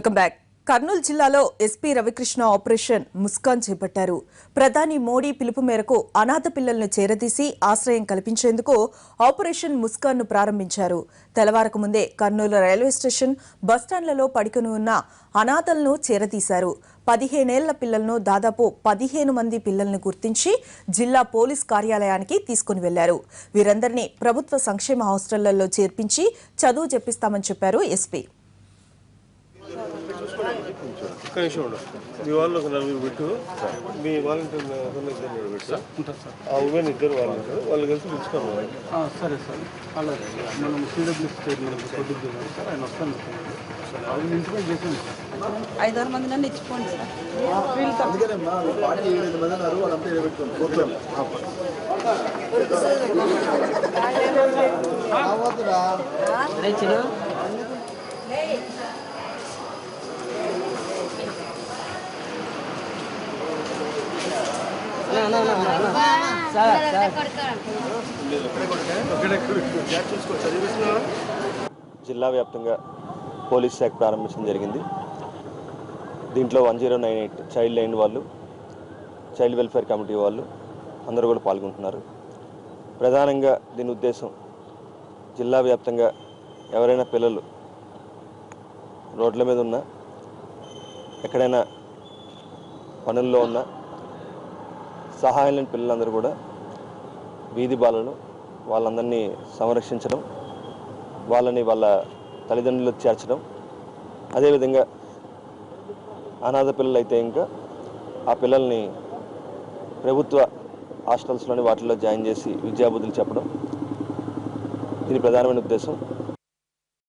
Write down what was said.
Welcome back. Kurnool జిల్లాలో SP Ravikrishna operation Muskan చేపట్టారు. ప్రధాని మోడీ పిలుపు మేరకు అనాథ పిల్లలను చేరదీసి ఆశ్రయం కల్పించేందుకు ఆపరేషన్ ముస్కాన్ ను ప్రారంభించారు. తెల్లవారకు ముందే కర్నూలు రైల్వే స్టేషన్, బస్టాండ్లలో పడుకుని ఉన్న అనాథలను చేరదీశారు. 15 ఏళ్ల పిల్లలను దాదాపు 15 మంది పిల్లలను గుర్తించి జిల్లా పోలీస్ కార్యాలయానికి తీసుకుని వెళ్లారు. వీరందరినీ ప్రభుత్వ సంక్షేమ హాస్టళ్లలో చేర్పించి చదువు చెప్పిస్తామని చెప్పారు ఎస్పీ. మీ వాళ్ళు ఒక నలుగురు పెట్టు, మీ వాలంటీర్ ఇద్దరు వాళ్ళు కలిసి పిలుచుకోవాలి. సరే సార్, అలాగే మనం సిడబ్ల్యూసీ చైర్మన్ సార్ ఆయన వస్తాను సార్. ఇంటిపై చేసాను సార్. 5-6 మంది నన్ను ఇచ్చిపోండి సార్. జిల్లా వ్యాప్తంగా పోలీస్ శాఖ ప్రారంభించడం జరిగింది. దీంట్లో 1098 చైల్డ్ లైన్ వాళ్ళు, చైల్డ్ వెల్ఫేర్ కమిటీ వాళ్ళు అందరూ కూడా పాల్గొంటున్నారు. ప్రధానంగా దీని ఉద్దేశం జిల్లా వ్యాప్తంగా ఎవరైనా పిల్లలు రోడ్ల మీద ఉన్నా, ఎక్కడైనా పనుల్లో ఉన్నా, సహాయం లేని పిల్లలందరూ కూడా వీధి బాలలు వాళ్ళందరినీ సంరక్షించడం, వాళ్ళని వాళ్ళ తల్లిదండ్రులకు చేర్చడం, అదేవిధంగా అనాథ పిల్లలు అయితే ఇంకా ఆ పిల్లల్ని ప్రభుత్వ హాస్టల్స్లోని వాటిల్లో జాయిన్ చేసి విద్యాబుద్ధులు చెప్పడం దీని ప్రధానమైన ఉద్దేశం.